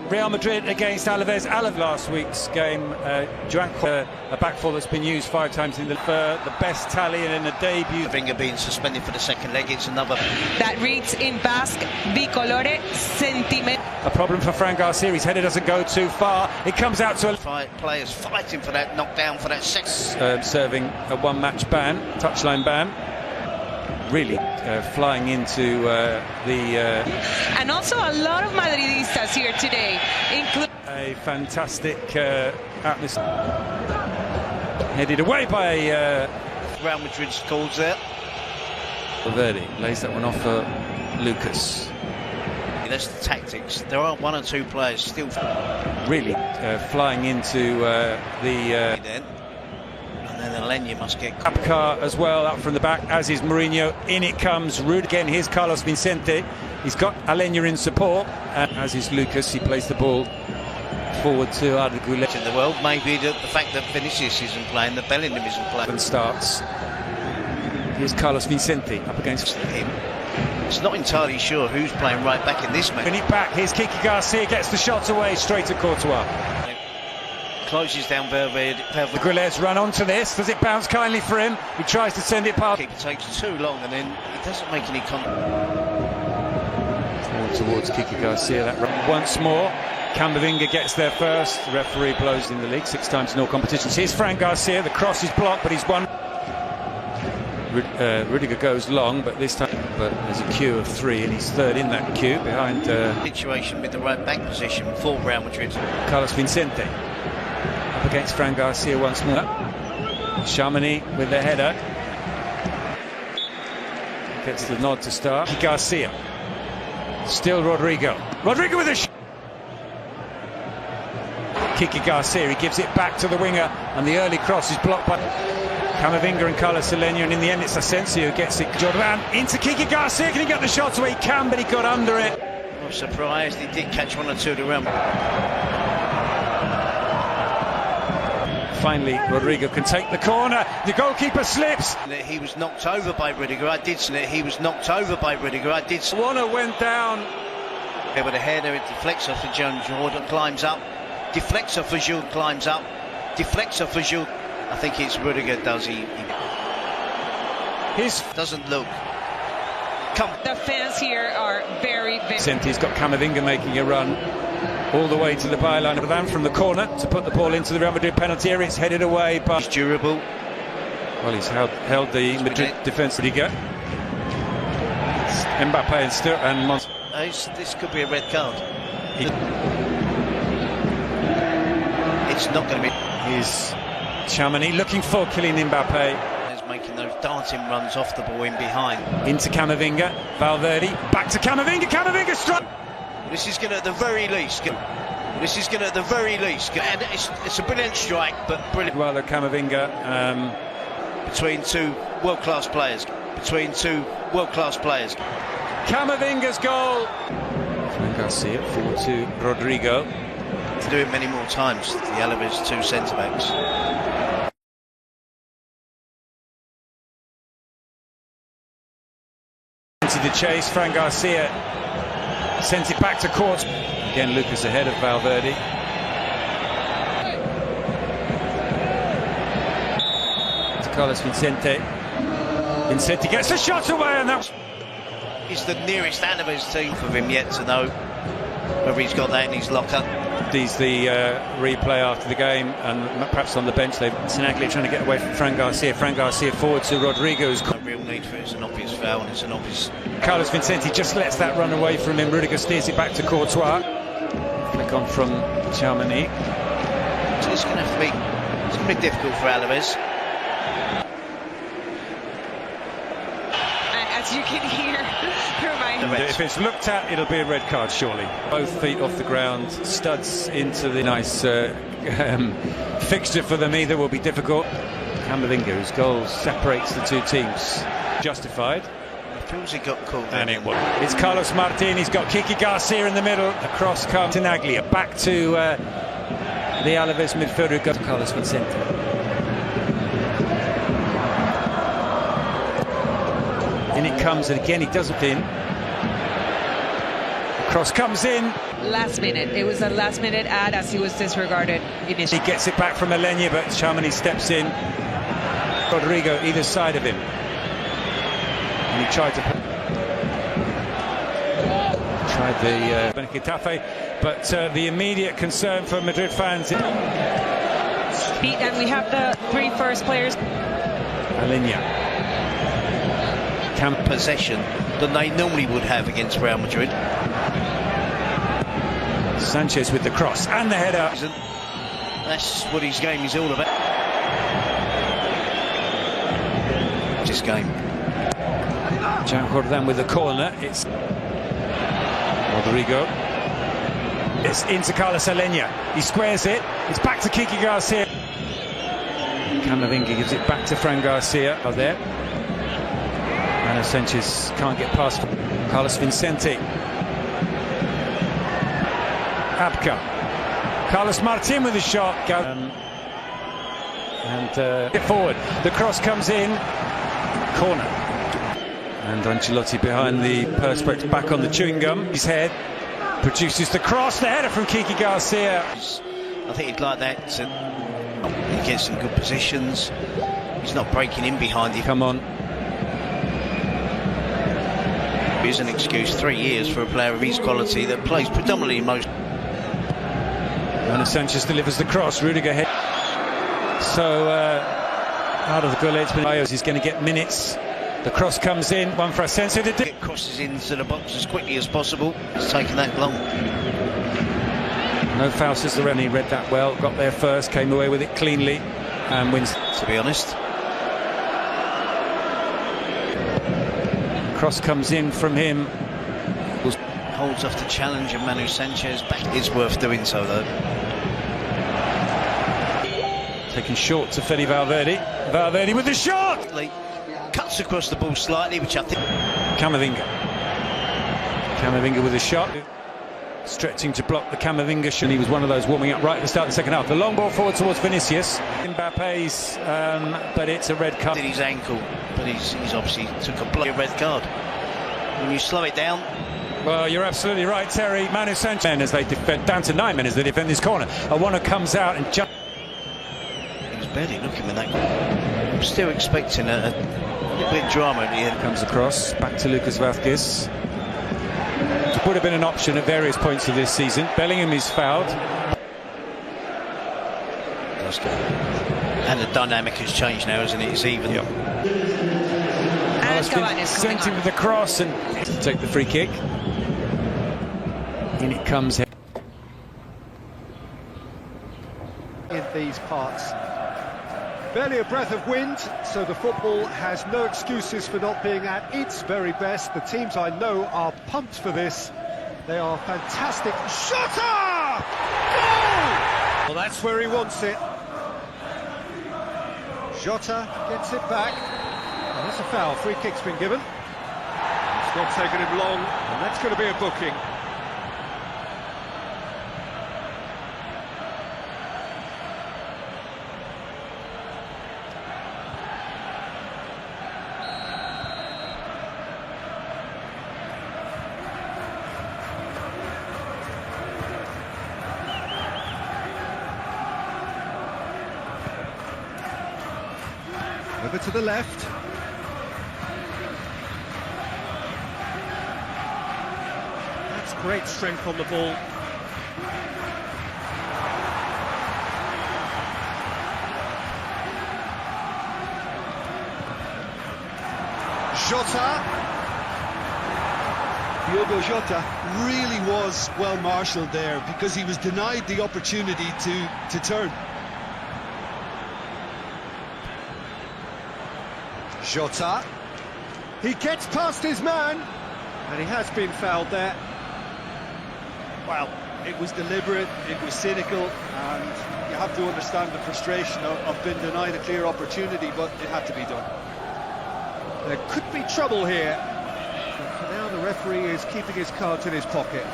Real Madrid against Alaves. Alaves last week's game, a back four that's been used 5 times in the best tally in a debut. Finger being suspended for the second leg, it's another. That reads in Basque, bicolore sentiment. A problem for Fran Garcia, his header doesn't go too far. It comes out to players fighting for that knockdown for that second. Serving a one-match ban, touchline ban. Really flying into and also a lot of Madridistas here today, including a fantastic atmosphere. Headed away by Real Madrid's calls there. Valverde lays that one off for Lucas. That's the tactics. There are 1 or 2 players still really flying into then. And then Alenya must get Apcar as well up from the back, as is Mourinho. In it comes Rude again. Here's Carlos Vicente. He's got Alenya in support, as is Lucas. He plays the ball forward to Arda Güler. In the world, maybe the fact that Vinicius isn't playing, that Bellingham isn't playing. And starts. Here's Carlos Vicente up against him. It's not entirely sure who's playing right back in this match. Bring it back. Here's Kiki Garcia, gets the shot away straight to Courtois. Closes down Valverde. Aguilar's run onto this. Does it bounce kindly for him? He tries to send it past. It takes too long and then he doesn't make any contact. Towards Kiki Garcia. That run once more. Camavinga gets there first. The referee blows in the league 6 times in all competitions. Here's Fran Garcia. The cross is blocked, but he's won. Rudiger goes long, but this time there's a queue of 3 and he's third in that queue behind situation with the right back position for Real Madrid. Carlos Vicente up against Fran Garcia once more. Chamonix with the header gets the nod to start. Garcia, still Rodrigo with a shot. Kiki Garcia, he gives it back to the winger, and the early cross is blocked by Camavinga and Carlos Alenya, and in the end it's Asensio who gets it. Jordan into Kiki Garcia. Can he get the shot away? He can, but he got under it. I'm surprised he did catch 1 or 2 of the Real. Finally, Rodrigo can take the corner. The goalkeeper slips. He was knocked over by Rudiger. I did see it. He was knocked over by Rudiger. I did see it. Warner went down. Yeah, with a header, it deflects off for John Jordan, climbs up. Deflects off for Jules, climbs up. Deflects off for Jules. I think it's Rudiger does. He doesn't look. The fans here are very. He's got Camavinga making a run all the way to the byline of the van from the corner to put the ball into the Real Madrid penalty area. It's headed away by. He's durable. Well, he's held the Madrid defence. Rudiger, Mbappe and This could be a red card. It's not going to be. Here's Chamonix looking for Kylian Mbappe. He's making those darting runs off the ball in behind. Into Camavinga, Valverde, back to Camavinga. Camavinga struck. This is going to, at the very least, and it's a brilliant strike, but brilliant. Well, Camavinga between 2 world-class players. Camavinga's goal. Fran Garcia forward to Rodrigo. To do it many more times, the Alaves 2 centre-backs. Into the chase, Fran Garcia sent it back to court. Again, Lucas ahead of Valverde. To Carlos Vicente. Vicente gets the shot away, and that is the nearest Alaves team for him yet to know whether he's got that in his locker. He's the replay after the game, and perhaps on the bench they've Sinaglia trying to get away from Fran Garcia. Fran Garcia forward to Rodrigo. No real need for it. It's an obvious foul and it's an obvious. Carlos Vicente just lets that run away from him. Rudiger steers it back to Courtois. Flick on from Chamonix. So it's going to be difficult for Alaves. As you can hear through my. If it's looked at, it'll be a red card, surely. Both feet off the ground, studs into the nice fixture for them. Either will be difficult. Camavinga, whose goal separates the 2 teams, justified. It feels he got caught. And it was. It's Carlos Martin. He's got Kiki Garcia in the middle. Across comes Sinaglia. Back to the Alaves midfielder. Goes to Carlos Vicente. In it comes, and again he does it in. The cross comes in. last minute. It was a last minute ad as he was disregarded initially. He gets it back from Alenia, but Chamani steps in. Rodrigo either side of him. And he tried the Benquitafe, but the immediate concern for Madrid fans. And we have the 3 first players. Alenia. Possession than they normally would have against Real Madrid. Sanchez with the cross and the header. That's what his game is all about. This game. Jan Jordan with the corner. It's Rodrigo. It's into Carlos Alenia. He squares it. It's back to Kiki Garcia. Camavinga gives it back to Fran Garcia. Out there. Manu Sanchez can't get past Carlos Vicente. Abka. Carlos Martin with the shot. Get forward. The cross comes in. Corner. And Ancelotti behind the perspex, back on the chewing gum. His head produces the cross. The header from Kiki Garcia. I think he'd like that. He gets some good positions. He's not breaking in behind you. Come on. Here's an excuse. 3 years for a player of his quality that plays predominantly most. Manu Sanchez delivers the cross. Rudiger head. So out of the goal, he's going to get minutes. The cross comes in. One for Asensio. It crosses into the box as quickly as possible. It's taken that long. No foul since the Rennie read that well. Got there first. Came away with it cleanly and wins. To be honest. Cross comes in from him. Holds off the challenge of Manu Sanchez. Back. It's worth doing so though. Taken short to Fede Valverde. Valverde with the shot. Cuts across the ball slightly, which I think. Camavinga with a shot. Stretching to block the Camavinga shot. He was one of those warming up right at the start of the second half. The long ball forward towards Vinicius. Mbappe's, but it's a red card. Did his ankle, but he's obviously took a red card. When you slow it down. Well, you're absolutely right, Terry. Manu Sanchez, as they defend, down to 9 men as they defend this corner. Awano comes out and jumps. He was barely looking with that. I'm still expecting a little bit of drama at the end. Comes across, back to Lucas Vázquez. It would have been an option at various points of this season. Bellingham is fouled. And the dynamic has changed now, hasn't it? It's even. Yep. And sent him with the cross and to take the free kick. In it comes. In these parts. Barely a breath of wind, so the football has no excuses for not being at its very best. The teams I know are pumped for this. They are fantastic. Shota! Goal! Well, that's where he wants it. Jota gets it back. And that's a foul. Free kick's been given. It's not taken him long, and that's going to be a booking. Over to the left. That's great strength on the ball. Jota. Diogo Jota really was well marshalled there because he was denied the opportunity to turn. Jota. He gets past his man, and he has been fouled there. Well, it was deliberate, it was cynical, and you have to understand the frustration of being denied a clear opportunity, but it had to be done. There could be trouble here. But for now, the referee is keeping his cards in his pocket.